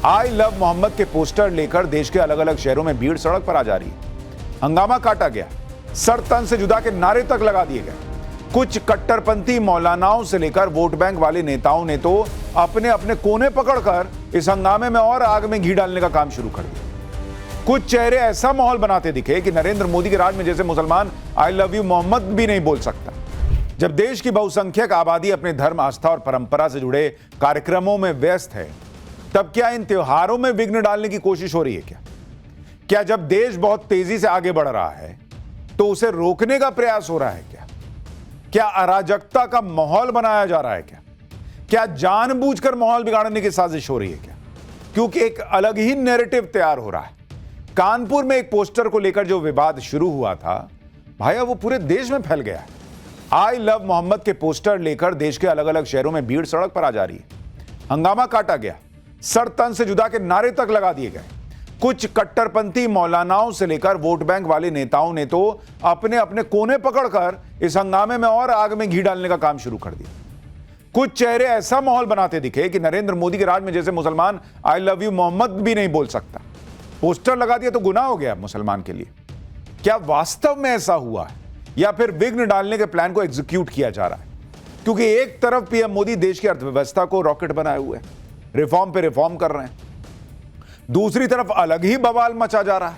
आई love Mohammad के poster लेकर देश के अलग अलग शहरों में भीड़ सड़क पर आ जा रही है। हंगामा काटा गया, सर तन से जुदा के नारे तक लगा दिए गए। कुछ कट्टरपंथी मौलानाओं से लेकर वोट बैंक वाले नेताओं ने तो अपने अपने कोने पकड़कर इस हंगामे में और आग में घी डालने का काम शुरू कर दिया। कुछ चेहरे ऐसा माहौल बनाते दिखे कि नरेंद्र मोदी के राज में जैसे मुसलमान आई लव यू मोहम्मद भी नहीं बोल सकता। जब देश की बहुसंख्यक आबादी अपने धर्म, आस्था और परंपरा से जुड़े कार्यक्रमों में व्यस्त है, तब क्या इन त्योहारों में विघ्न डालने की कोशिश हो रही है? क्या जब देश बहुत तेजी से आगे बढ़ रहा है तो उसे रोकने का प्रयास हो रहा है? क्या अराजकता का माहौल बनाया जा रहा है? क्या जानबूझकर माहौल बिगाड़ने की साजिश हो रही है? क्योंकि एक अलग ही नैरेटिव तैयार हो रहा है। कानपुर में एक पोस्टर को लेकर जो विवाद शुरू हुआ था, भाई वो पूरे देश में फैल गया है। आई लव मोहम्मद के पोस्टर लेकर देश के अलग अलग शहरों में भीड़ सड़क पर आ जा रही है। हंगामा काटा गया, सर तन से जुदा के नारे तक लगा दिए गए। कुछ कट्टरपंथी मौलानाओं से लेकर वोट बैंक वाले नेताओं ने तो अपने अपने कोने पकड़कर इस हंगामे में और आग में घी डालने का काम शुरू कर दिया। कुछ चेहरे ऐसा माहौल बनाते दिखे कि नरेंद्र मोदी के राज में जैसे मुसलमान आई लव यू मोहम्मद भी नहीं बोल सकता। पोस्टर लगा दिया तो गुनाह हो गया मुसलमान के लिए। क्या वास्तव में ऐसा हुआ है या फिर विघ्न डालने के प्लान को एग्जीक्यूट किया जा रहा है? क्योंकि एक तरफ पीएम मोदी देश की अर्थव्यवस्था को रॉकेट बनाए हुए हैं, रिफॉर्म पे रिफॉर्म कर रहे हैं, दूसरी तरफ अलग ही बवाल मचा जा रहा है।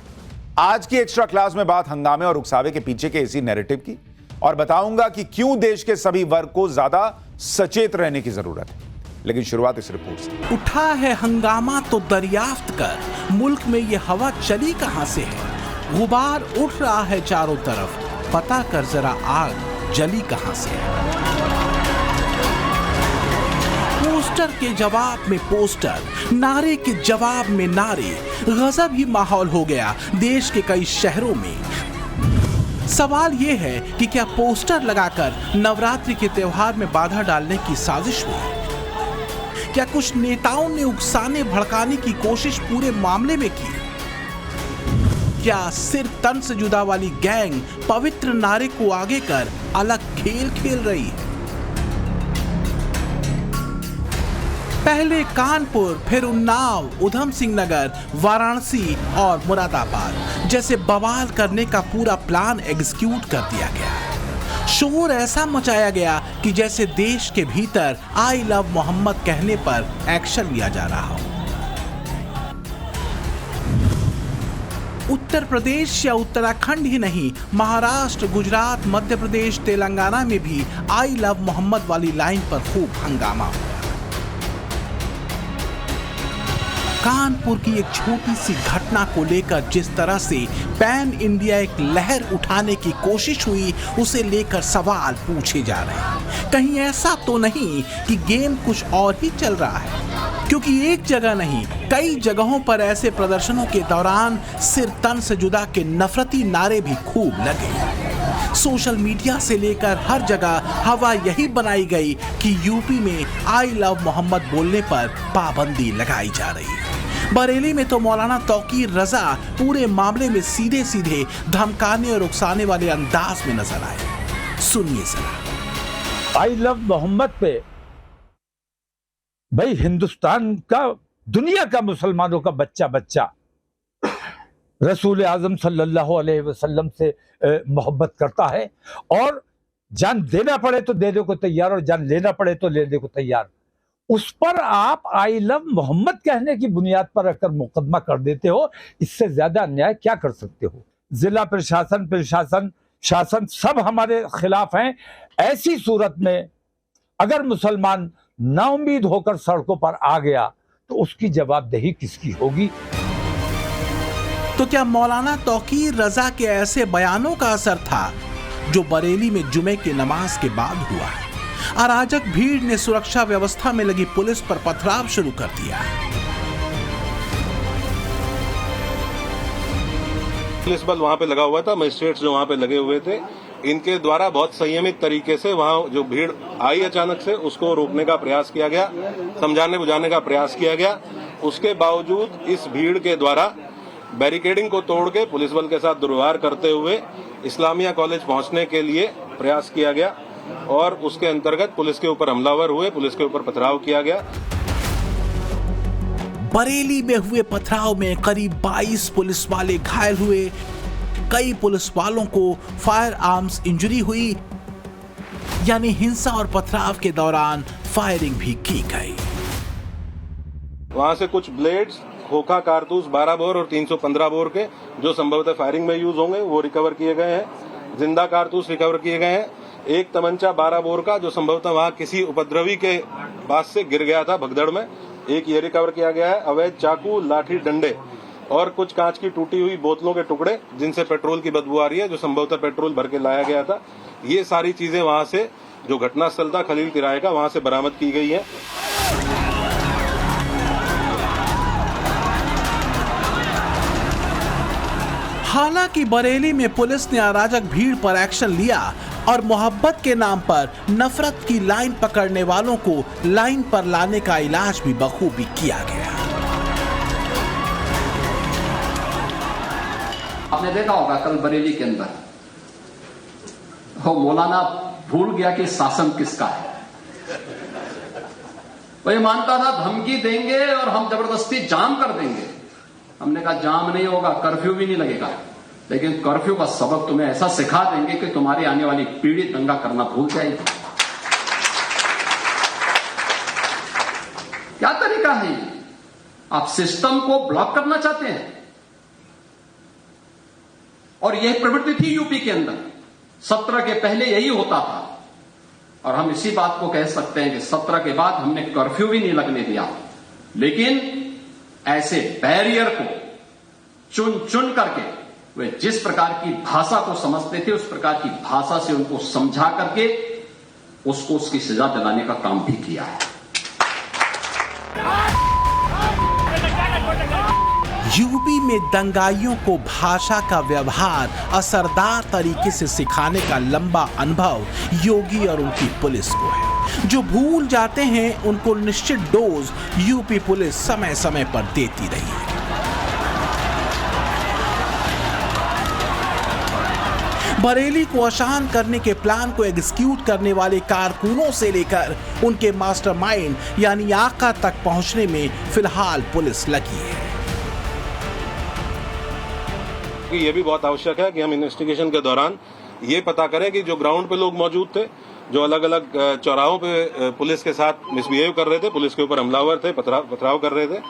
आज की एक्स्ट्रा क्लास में बात हंगामे और उकसावे के पीछे के इसी नैरेटिव की, और बताऊंगा कि क्यों देश के सभी वर्ग को ज्यादा सचेत रहने की जरूरत है। लेकिन शुरुआत इस रिपोर्ट से। उठा है हंगामा तो दरियाफ्त कर, मुल्क में ये हवा चली कहां से है? गुबार उठ रहा है चारों तरफ, पता कर जरा आग जली कहां से है? पोस्टर के जवाब में पोस्टर, नारे के जवाब में नारे, गजब ही माहौल हो गया देश के कई शहरों में। सवाल ये है कि क्या पोस्टर लगाकर नवरात्रि के त्योहार में बाधा डालने की साजिश हुई? क्या कुछ नेताओं ने उकसाने भड़काने की कोशिश पूरे मामले में की? क्या सिर तन से जुदा वाली गैंग पवित्र नारे को आगे कर अलग खेल खेल रही है? पहले कानपुर, फिर उन्नाव, उधम सिंह नगर, वाराणसी और मुरादाबाद जैसे बवाल करने का पूरा प्लान एग्जीक्यूट कर दिया गया। शोर ऐसा मचाया गया कि जैसे देश के भीतर आई लव मोहम्मद कहने पर एक्शन लिया जा रहा हो। उत्तर प्रदेश या उत्तराखंड ही नहीं, महाराष्ट्र, गुजरात, मध्य प्रदेश, तेलंगाना में भी आई लव मोहम्मद वाली लाइन पर खूब हंगामा हुआ। कानपुर की एक छोटी सी घटना को लेकर जिस तरह से पैन इंडिया एक लहर उठाने की कोशिश हुई, उसे लेकर सवाल पूछे जा रहे हैं। कहीं ऐसा तो नहीं कि गेम कुछ और ही चल रहा है? क्योंकि एक जगह नहीं, कई जगहों पर ऐसे प्रदर्शनों के दौरान सिर तन से जुदा के नफरती नारे भी खूब लगे। सोशल मीडिया से लेकर हर जगह हवा यही बनाई गई कि यूपी में आई लव मोहम्मद बोलने पर पाबंदी लगाई जा रही है। बरेली में तो मौलाना तौकीर रजा पूरे मामले में सीधे सीधे धमकाने और उकसाने वाले अंदाज में नजर आए। सुनिए जरा। आई लव मोहम्मद पे भाई हिंदुस्तान का, दुनिया का मुसलमानों का बच्चा बच्चा रसूल आजम सल्लल्लाहु अलैहि वसल्लम से मोहब्बत करता है, और जान देना पड़े तो देने को तैयार और जान लेना पड़े तो लेने को तैयार। उस पर आप आई लव मोहम्मद कहने की बुनियाद पर रखकर मुकदमा कर देते हो। इससे ज्यादा अन्याय क्या कर सकते हो? जिला प्रशासन, शासन सब हमारे खिलाफ हैं। ऐसी सूरत में अगर मुसलमान नाउम्मीद होकर सड़कों पर आ गया तो उसकी जवाबदेही किसकी होगी? तो क्या मौलाना तौकीर रजा के ऐसे बयानों का असर था जो बरेली में जुमे की नमाज के बाद हुआ है? अराजक भीड़ ने सुरक्षा व्यवस्था में लगी पुलिस पर पथराव शुरू कर दिया। पुलिस बल वहां पे लगा हुआ था, मजिस्ट्रेट्स जो वहां पे लगे हुए थे, इनके द्वारा बहुत संयमित तरीके से वहां जो भीड़ आई अचानक से उसको रोकने का प्रयास किया गया, समझाने बुझाने का प्रयास किया गया। उसके बावजूद इस भीड़ के द्वारा बैरिकेडिंग को तोड़ के पुलिस बल के साथ दुर्व्यवहार करते हुए इस्लामिया कॉलेज पहुंचने के लिए प्रयास किया गया, और उसके अंतर्गत पुलिस के ऊपर हमलावर हुए, पुलिस के ऊपर पथराव किया गया। बरेली में हुए पथराव में करीब 22 पुलिस वाले घायल हुए। कई पुलिस वालों को फायर आर्म्स इंजरी हुई, यानी हिंसा और पथराव के दौरान फायरिंग भी की गई। वहां से कुछ ब्लेड्स, खोखा कारतूस 12 बोर और 315 बोर के जो संभवतः फायरिंग में यूज होंगे वो रिकवर किए गए हैं। जिंदा कारतूस रिकवर किए गए हैं। एक तमंचा 12 बोर का जो संभवतः वहां किसी उपद्रवी के पास से गिर गया था भगदड़ में, एक ये रिकवर किया गया है। अवैध चाकू, लाठी, डंडे और कुछ कांच की टूटी हुई बोतलों के टुकड़े जिनसे पेट्रोल की बदबू आ रही है, जो संभवतः पेट्रोल भर के लाया गया था। ये सारी चीजें वहां से जो घटनास्थल था खलील किराए का, वहां से बरामद की गई है। हालांकि बरेली में पुलिस ने अराजक भीड़ पर एक्शन लिया और मोहब्बत के नाम पर नफरत की लाइन पकड़ने वालों को लाइन पर लाने का इलाज भी बखूबी किया गया। आपने देखा होगा कल बरेली के अंदर वो मौलाना भूल गया कि शासन किसका है। वो ये मानता था धमकी देंगे और हम जबरदस्ती जाम कर देंगे। हमने कहा जाम नहीं होगा, कर्फ्यू भी नहीं लगेगा, लेकिन कर्फ्यू का सबक तुम्हें ऐसा सिखा देंगे कि तुम्हारी आने वाली पीढ़ी दंगा करना भूल जाएगी। क्या तरीका है ये? आप सिस्टम को ब्लॉक करना चाहते हैं। और यह प्रवृत्ति थी यूपी के अंदर, 17 के पहले यही होता था। और हम इसी बात को कह सकते हैं कि 17 के बाद हमने कर्फ्यू भी नहीं लगने दिया, लेकिन ऐसे बैरियर को चुन चुन करके वे जिस प्रकार की भाषा को समझते थे उस प्रकार की भाषा से उनको समझा करके उसको उसकी सजा दिलाने का काम भी किया है। यूपी में दंगाइयों को भाषा का व्यवहार असरदार तरीके से सिखाने का लंबा अनुभव योगी और उनकी पुलिस को है। जो भूल जाते हैं उनको निश्चित डोज यूपी पुलिस समय समय पर देती रही है। बरेली को अशांत करने के प्लान को एग्जीक्यूट करने वाले कारकुनों से लेकर उनके मास्टरमाइंड यानी आका तक पहुंचने में फिलहाल पुलिस लगी है। ये भी बहुत आवश्यक है कि हम इन्वेस्टिगेशन के दौरान ये पता करें कि जो ग्राउंड पे लोग मौजूद थे, जो अलग अलग चौराहों पे पुलिस के साथ मिसबिहेव कर रहे थे, पुलिस के ऊपर हमलावर थे, पथराव कर रहे थे,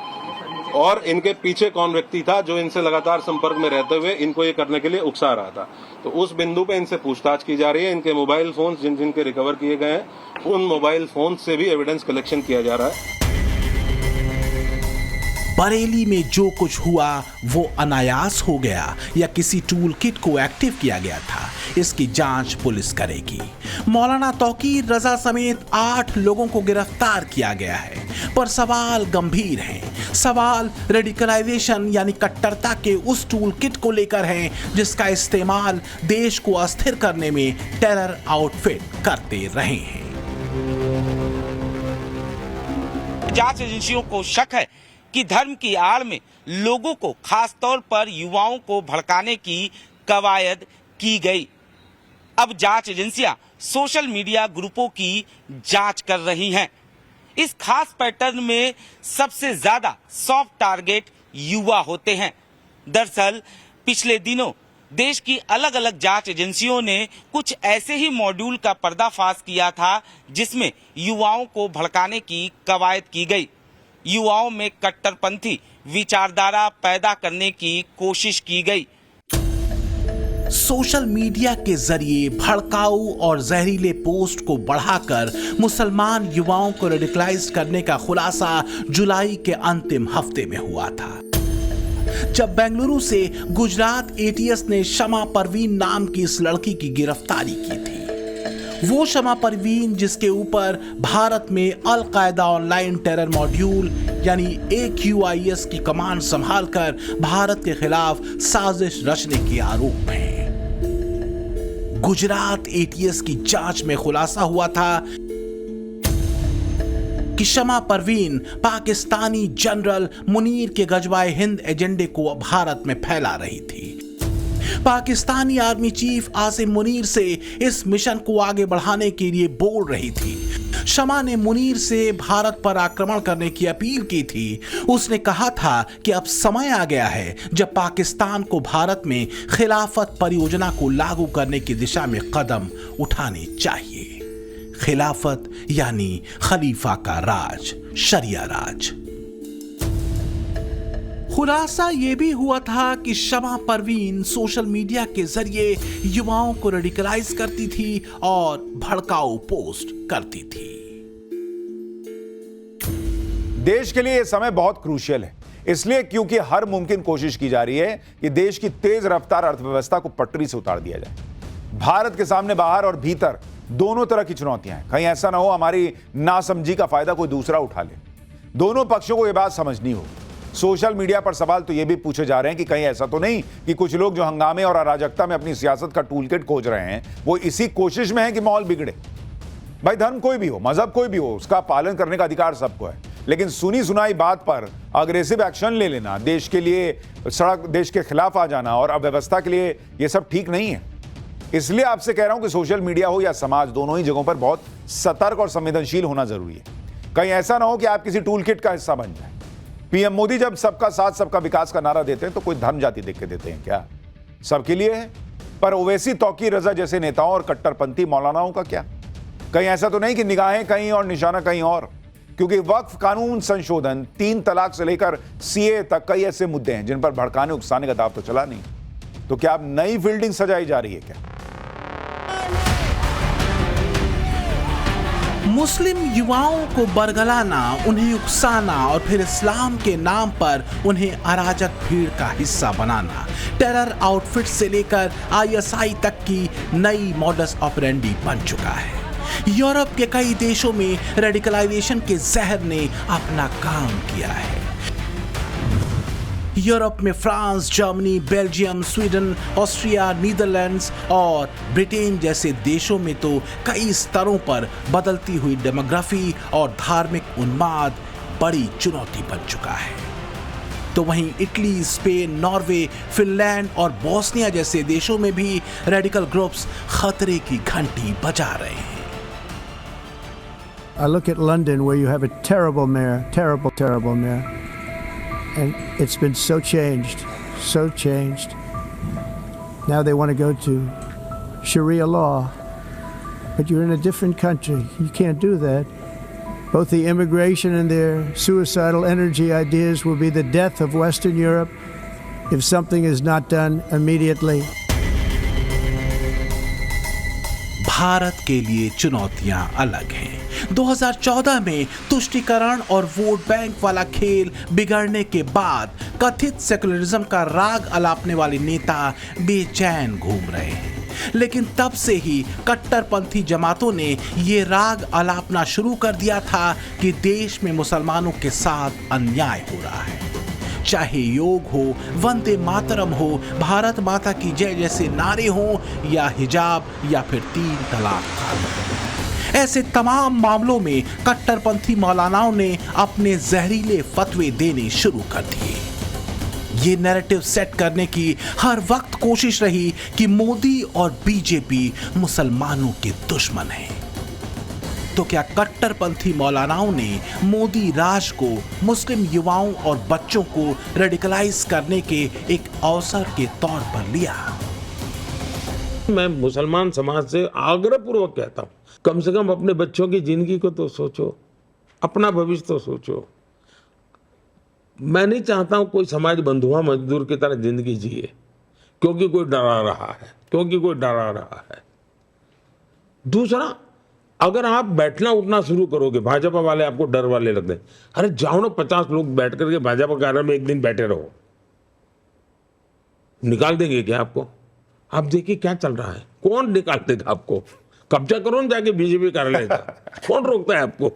और इनके पीछे कौन व्यक्ति था जो इनसे लगातार संपर्क में रहते हुए इनको ये करने के लिए उकसा रहा था। तो उस बिंदु पे इनसे पूछताछ की जा रही है। इनके मोबाइल फोन जिनके रिकवर किए गए हैं, उन मोबाइल फोन से भी एविडेंस कलेक्शन किया जा रहा है। बरेली में जो कुछ हुआ वो अनायास हो गया या किसी टूल किट को एक्टिव किया गया था, इसकी जांच पुलिस करेगी। मौलाना तौकीर रजा समेत 8 लोगों को गिरफ्तार किया गया है, पर सवाल गंभीर हैं। सवाल रेडिकलाइजेशन यानी कट्टरता के उस टूल किट को लेकर है जिसका इस्तेमाल देश को अस्थिर करने में टेरर आउटफिट करते रहे हैं। जांच एजेंसियों को शक है कि धर्म की आड़ में लोगों को, खासतौर पर युवाओं को भड़काने की कवायद की गई। अब जांच एजेंसियां सोशल मीडिया ग्रुपों की जांच कर रही हैं। इस खास पैटर्न में सबसे ज्यादा सॉफ्ट टारगेट युवा होते हैं। दरअसल पिछले दिनों देश की अलग अलग जांच एजेंसियों ने कुछ ऐसे ही मॉड्यूल का पर्दाफाश किया था जिसमें युवाओं को भड़काने की कवायद की गई। युवाओं में कट्टरपंथी विचारधारा पैदा करने की कोशिश की गई। सोशल मीडिया के जरिए भड़काऊ और जहरीले पोस्ट को बढ़ाकर मुसलमान युवाओं को रेडिकलाइज करने का खुलासा जुलाई के अंतिम हफ्ते में हुआ था, जब बेंगलुरु से गुजरात एटीएस ने शमा परवीन नाम की इस लड़की की गिरफ्तारी की थी। वो शमा परवीन जिसके ऊपर भारत में अल कायदा ऑनलाइन टेरर मॉड्यूल यानी AQIS की कमान संभालकर भारत के खिलाफ साजिश रचने के आरोप हैं। गुजरात एटीएस की जांच में खुलासा हुआ था कि शमा परवीन पाकिस्तानी जनरल मुनीर के गजवाए हिंद एजेंडे को भारत में फैला रही थी। पाकिस्तानी आर्मी चीफ आसिम मुनीर से इस मिशन को आगे बढ़ाने के लिए बोल रही थी। शमा ने मुनीर से भारत पर आक्रमण करने की अपील की थी। उसने कहा था कि अब समय आ गया है जब पाकिस्तान को भारत में खिलाफत परियोजना को लागू करने की दिशा में कदम उठाने चाहिए। खिलाफत यानी खलीफा का राज, शरिया राज। खुलासा यह भी हुआ था कि शमा परवीन सोशल मीडिया के जरिए युवाओं को रेडिकलाइज करती थी और भड़काऊ पोस्ट करती थी। देश के लिए यह समय बहुत क्रूशियल है, इसलिए क्योंकि हर मुमकिन कोशिश की जा रही है कि देश की तेज रफ्तार अर्थव्यवस्था को पटरी से उतार दिया जाए। भारत के सामने बाहर और भीतर दोनों तरह की चुनौतियां हैं। कहीं ऐसा ना हो हमारी नासमझी का फायदा कोई दूसरा उठा ले। दोनों पक्षों को यह बात समझनी होगी। सोशल मीडिया पर सवाल तो यह भी पूछे जा रहे हैं कि कहीं ऐसा तो नहीं कि कुछ लोग जो हंगामे और अराजकता में अपनी सियासत का टूलकिट खोज रहे हैं वो इसी कोशिश में है कि माहौल बिगड़े। भाई धर्म कोई भी हो, मजहब कोई भी हो, उसका पालन करने का अधिकार सबको है, लेकिन सुनी सुनाई बात पर अग्रेसिव एक्शन ले लेना, देश के लिए देश के खिलाफ आ जाना और अव्यवस्था के लिए यह सब ठीक नहीं है। इसलिए आपसे कह रहा हूं कि सोशल मीडिया हो या समाज, दोनों ही जगहों पर बहुत सतर्क और संवेदनशील होना जरूरी है। कहीं ऐसा ना हो कि आप किसी टूलकिट का हिस्सा बन जाए। पीएम मोदी जब सबका साथ सबका विकास का नारा देते हैं तो कोई धर्म जाति देख के देते हैं क्या? सबके लिए है। पर ओवैसी, तौकीर रजा जैसे नेताओं और कट्टरपंथी मौलानाओं का क्या? कहीं ऐसा तो नहीं कि निगाहें कहीं और निशाना कहीं और? क्योंकि वक्फ कानून संशोधन, 3 तलाक से लेकर सीए तक कई ऐसे मुद्दे हैं जिन पर भड़काने उकसाने का दाव तो चला नहीं। तो क्या अब नई फील्डिंग सजाई जा रही है क्या? मुस्लिम युवाओं को बरगलाना, उन्हें उकसाना और फिर इस्लाम के नाम पर उन्हें अराजक भीड़ का हिस्सा बनाना, टेरर आउटफिट से लेकर आईएसआई तक की नई मॉडस ऑपरेंडी बन चुका है। यूरोप के कई देशों में रेडिकलाइजेशन के जहर ने अपना काम किया है। यूरोप में France, Germany, Belgium, Sweden, Austria, Netherlands और ब्रिटेन जैसे देशों में तो कई स्तरों पर बदलती हुई डेमोग्राफी और धार्मिक उन्माद बड़ी चुनौती बन चुका है। तो वहीं इटली, स्पेन, नॉर्वे, फिनलैंड और बोस्निया जैसे देशों में भी रेडिकल ग्रुप्स खतरे की घंटी बजा रहे हैं। I look at London where you have a terrible mayor, terrible mayor. And it's been so changed. Now they want to go to Sharia law, but you're in a different country. You can't do that. Both the immigration and their suicidal energy ideas will be the death of Western Europe if something is not done immediately. Bharat के लिए चुनौतियां अलग हैं। 2014 में तुष्टीकरण और vote bank वाला खेल बिगड़ने के बाद कथित सेकुलरिज्म का राग अलापने वाले नेता बेचैन घूम रहे हैं, लेकिन तब से ही कट्टरपंथी जमातों ने ये राग अलापना शुरू कर दिया था कि देश में मुसलमानों के साथ अन्याय हो रहा है। चाहे योग हो, वंदे मातरम हो, भारत माता की जय जैसे नारे हो, या हिजाब या फिर 3 तलाक कानून, ऐसे तमाम मामलों में कट्टरपंथी मौलानाओं ने अपने जहरीले फतवे देने शुरू कर दिए। ये नैरेटिव सेट करने की हर वक्त कोशिश रही कि मोदी और बीजेपी मुसलमानों के दुश्मन हैं। तो क्या कट्टरपंथी मौलानाओं ने मोदी राज को मुस्लिम युवाओं और बच्चों को रेडिकलाइज करने के एक अवसर के तौर पर लिया? मैं मुसलमान समाज से आग्रहपूर्वक कहता हूँ, कम से कम अपने बच्चों की जिंदगी को तो सोचो, अपना भविष्य तो सोचो। मैं नहीं चाहता हूँ कोई समाज बंधुआ मजदूर की तरह जिंदगी जिए क्योंकि कोई डरा रहा है। दूसरा, अगर आप बैठना उठना शुरू करोगे, भाजपा वाले आपको डर वाले लगते हैं, अरे जाओ ना 50 लोग बैठ करके भाजपा कार्यालय में एक दिन बैठे रहो, निकाल देंगे क्या आपको? आप देखिए क्या चल रहा है, कौन निकाल देगा आपको? कब्जा करो ना जाके बीजेपी कार्यालय का, कौन रोकता है आपको?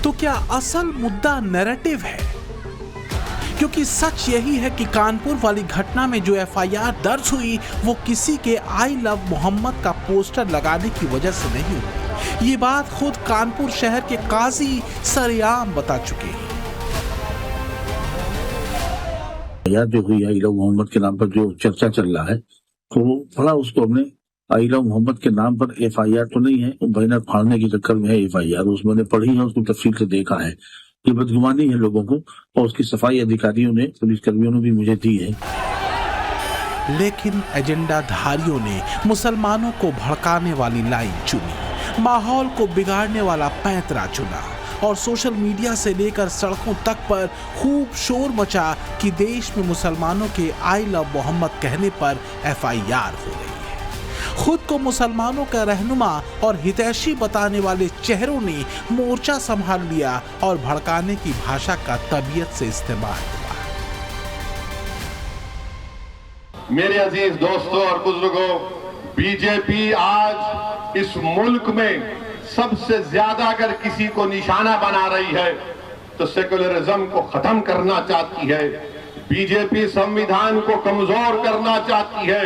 तो क्या असल मुद्दा नैरेटिव है? क्योंकि सच यही है कि कानपुर वाली घटना में जो एफआईआर दर्ज हुई वो किसी के आई लव मोहम्मद का पोस्टर लगाने की वजह से नहीं हुई। ये बात खुद कानपुर शहर के काजी सरेआम बता चुके हैं। जो हुई आई लव मोहम्मद के नाम पर जो चर्चा चल रहा है, तो बड़ा उसको हमने आई लव मोहम्मद के नाम पर FIR तो नहीं है, बैनर फाड़ने के चक्कर में है FIR, उसमें मैंने पढ़ी है, उसको तफसील से देखा है। ये बदगुमानी है लोगों को, और उसकी सफाई अधिकारियों ने, पुलिसकर्मियों ने भी मुझे दी है। लेकिन एजेंडाधारियों ने मुसलमानों को भड़काने वाली लाइन चुनी, माहौल को बिगाड़ने वाला पैंतरा चुना और सोशल मीडिया से लेकर सड़कों तक पर खूब शोर मचा कि देश में मुसलमानों के आई लव मोहम्मद कहने पर FIR हो रही है। खुद को मुसलमानों का रहनुमा और हितैषी बताने वाले चेहरों ने मोर्चा संभाल लिया और भड़काने की भाषा का तबीयत से इस्तेमाल हुआ। मेरे अजीज दोस्तों और बुजुर्गों, बीजेपी आज इस मुल्क में सबसे ज्यादा अगर किसी को निशाना बना रही है तो सेकुलरिज्म को खत्म करना चाहती है। बीजेपी संविधान को कमजोर करना चाहती है।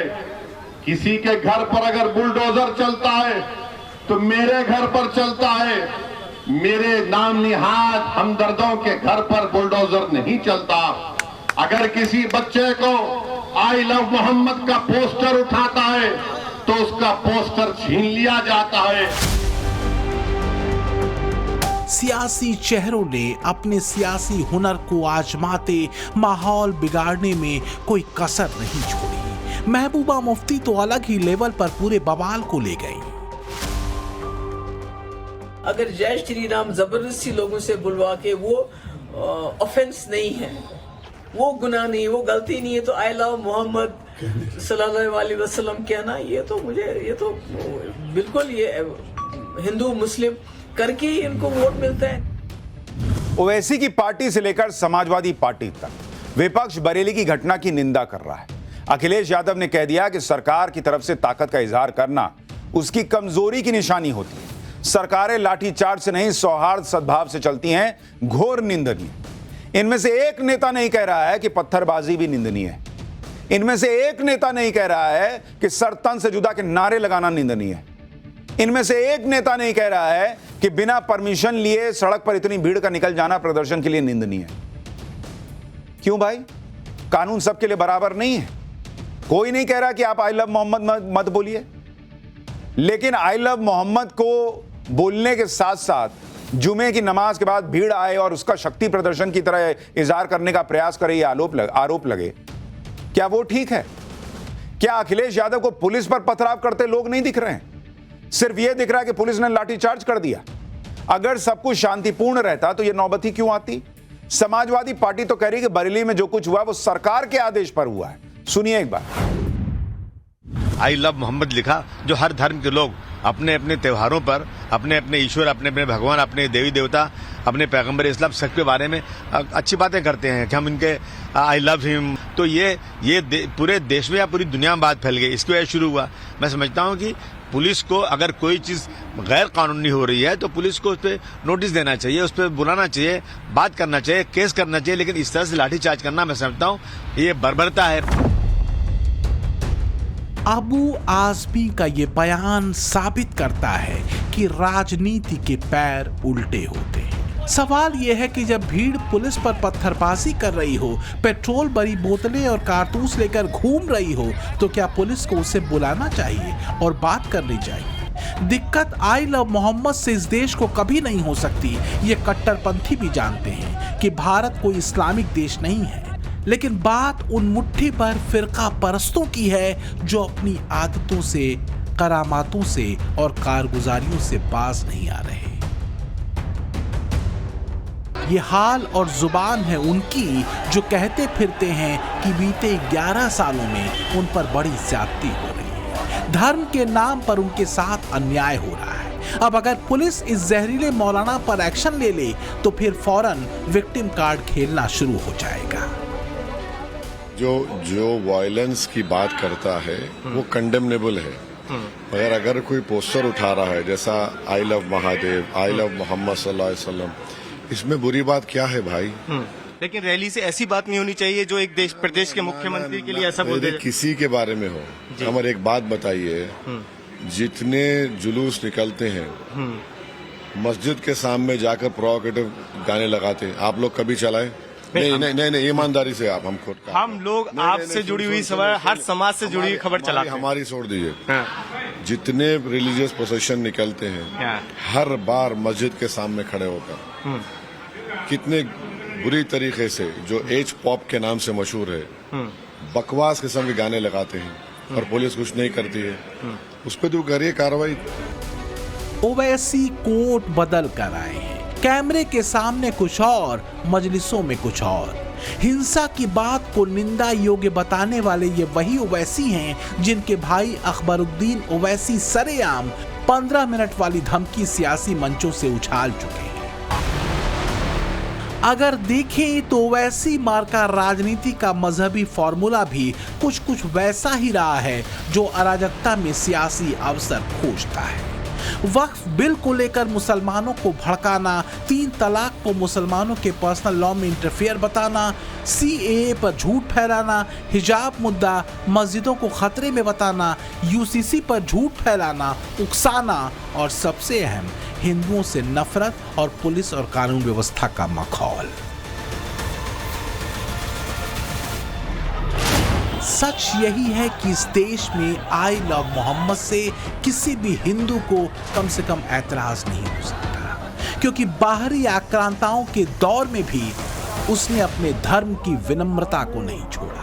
किसी के घर पर अगर बुलडोजर चलता है तो मेरे घर पर चलता है। मेरे नाम निहाद हमदर्दों के घर पर बुलडोजर नहीं चलता। अगर किसी बच्चे को आई लव मोहम्मद का पोस्टर उठाता है तो उसका पोस्टर छीन लिया जाता है। सियासी चेहरों ने अपने सियासी हुनर को आजमाते माहौल बिगाड़ने में कोई कसर नहीं छोड़ी। महबूबा मुफ्ती तो अलग ही लेवल पर पूरे बवाल को ले गई। अगर जय श्री राम जबरदस्ती लोगों से बुलवा के वो ऑफेंस नहीं है, वो गुनाह नहीं, वो गलती नहीं है, तो आई लव मोहम्मद सल्लल्लाहु अलैहि वसल्लम कहना ये तो बिल्कुल ये हिंदू मुस्लिम करके ही इनको वोट मिलता है। ओवैसी की पार्टी से लेकर समाजवादी पार्टी तक विपक्ष बरेली की घटना की निंदा कर रहा है। अखिलेश यादव ने कह दिया कि सरकार की तरफ से ताकत का इजहार करना उसकी कमजोरी की निशानी होती है। सरकारें लाठीचार्ज से नहीं, सौहार्द सद्भाव से चलती हैं, घोर निंदनीय। इनमें से एक नेता नहीं कह रहा है कि पत्थरबाजी भी निंदनीय है। इनमें से एक नेता नहीं कह रहा है कि सर तन से जुदा के नारे लगाना निंदनीय है। इनमें से एक नेता नहीं कह रहा है कि बिना परमिशन लिए सड़क पर इतनी भीड़ का निकल जाना प्रदर्शन के लिए निंदनीय है। क्यों भाई? कानून सबके लिए बराबर नहीं है। कोई नहीं कह रहा कि आप आई लव मोहम्मद मत बोलिए, लेकिन आई लव मोहम्मद को बोलने के साथ साथ जुमे की नमाज के बाद भीड़ आए और उसका शक्ति प्रदर्शन की तरह इजहार करने का प्रयास करे, ये आरोप लगे, क्या वो ठीक है? क्या अखिलेश यादव को पुलिस पर पथराव करते लोग नहीं दिख रहे हैं? सिर्फ यह दिख रहा है कि पुलिस ने लाठीचार्ज कर दिया। अगर सब कुछ शांतिपूर्ण रहता तो यह नौबत ही क्यों आती? समाजवादी पार्टी तो कह रही है कि बरेली में जो कुछ हुआ वो सरकार के आदेश पर हुआ है। सुनिए एक बार। आई लव मोहम्मद लिखा, जो हर धर्म के लोग अपने अपने त्योहारों पर अपने अपने ईश्वर, अपने अपने भगवान, अपने देवी देवता, अपने पैगंबर इस्लाम सबके बारे में अच्छी बातें करते हैं कि हम इनके आई लव हिम। तो ये पूरे देश में या पूरी दुनिया में बात फैल गई, इसकी वजह शुरू हुआ। मैं समझता हूँ कि पुलिस को अगर कोई चीज गैर कानूनी हो रही है तो पुलिस को उस पर नोटिस देना चाहिए, उस पर बुलाना चाहिए, बात करना चाहिए, केस करना चाहिए। लेकिन इस तरह से लाठीचार्ज करना, मैं समझता हूँ ये बर्बरता है। अबू आजमी का ये बयान साबित करता है कि राजनीति के पैर उल्टे होते हैं। सवाल यह है कि जब भीड़ पुलिस पर पत्थरबाजी कर रही हो, पेट्रोल भरी बोतलें और कारतूस लेकर घूम रही हो, तो क्या पुलिस को उसे बुलाना चाहिए और बात करनी चाहिए? दिक्कत आई लव मोहम्मद से इस देश को कभी नहीं हो सकती। ये कट्टरपंथी भी जानते हैं कि भारत कोई इस्लामिक देश नहीं है, लेकिन बात उन मुट्ठी पर फिरका परस्तों की है जो अपनी आदतों से, करामातों से और कारगुजारियों से बाज नहीं आ रहे। ये हाल और जुबान है उनकी जो कहते फिरते हैं कि बीते 11 सालों में उन पर बड़ी ज्यादती हो रही है, धर्म के नाम पर उनके साथ अन्याय हो रहा है। अब अगर पुलिस इस जहरीले मौलाना पर एक्शन ले ले तो फिर फौरन विक्टिम कार्ड खेलना शुरू हो जाएगा। जो वायलेंस की बात करता है वो कंडेमनेबल है, मगर अगर कोई पोस्टर उठा रहा है जैसा I love Mahadev, I love Mohammad सल्लल्लाहु अलैहि वसल्लम, इसमें बुरी बात क्या है भाई? लेकिन रैली से ऐसी बात नहीं होनी चाहिए जो एक प्रदेश के मुख्यमंत्री के लिए ऐसा बोल दे। किसी के बारे में हो, हमारे एक बात बताइए, जितने जुलूस निकलते हैं मस्जिद के सामने जाकर प्रोवोकेटिव गाने लगाते हैं, आप लोग कभी चलाए? नहीं, ईमानदारी से आप हम खुद का हम लोग आपसे जुड़ी हुई हर समाज से जुड़ी हुई खबर चलाते हैं। हमारी छोड़ दीजिए, जितने रिलीजियस प्रोसेशन निकलते हैं हर बार मस्जिद के सामने खड़े होकर कितने बुरी तरीके से जो एज पॉप के नाम से मशहूर है बकवास किस्म के गाने लगाते हैं और पुलिस कुछ नहीं करती है, उस पर तो करिए कार्रवाई। ओवैसी कोर्ट बदल कर आए हैं, कैमरे के सामने कुछ और, मजलिसों में कुछ और। हिंसा की बात को निंदा योग्य बताने वाले ये वही ओवैसी हैं जिनके भाई अकबरुद्दीन ओवैसी सरेआम 15 मिनट वाली धमकी सियासी मंचों से उछाल चुके हैं। अगर देखें तो ओवैसी मार्का राजनीति का मजहबी फॉर्मूला भी कुछ कुछ वैसा ही रहा है जो अराजकता में सियासी अवसर खोजता है। वक्फ बिल को लेकर मुसलमानों को भड़काना, 3 तलाक को मुसलमानों के पर्सनल लॉ में इंटरफेयर बताना, CAA पर झूठ फैलाना, हिजाब मुद्दा मस्जिदों को खतरे में बताना, UCC पर झूठ फैलाना, उकसाना और सबसे अहम हिंदुओं से नफरत और पुलिस और कानून व्यवस्था का मखौल। सच यही है कि इस देश में आई लव मोहम्मद से किसी भी हिंदू को कम से कम ऐतराज नहीं हो सकता, क्योंकि बाहरी आक्रांताओं के दौर में भी उसने अपने धर्म की विनम्रता को नहीं छोड़ा।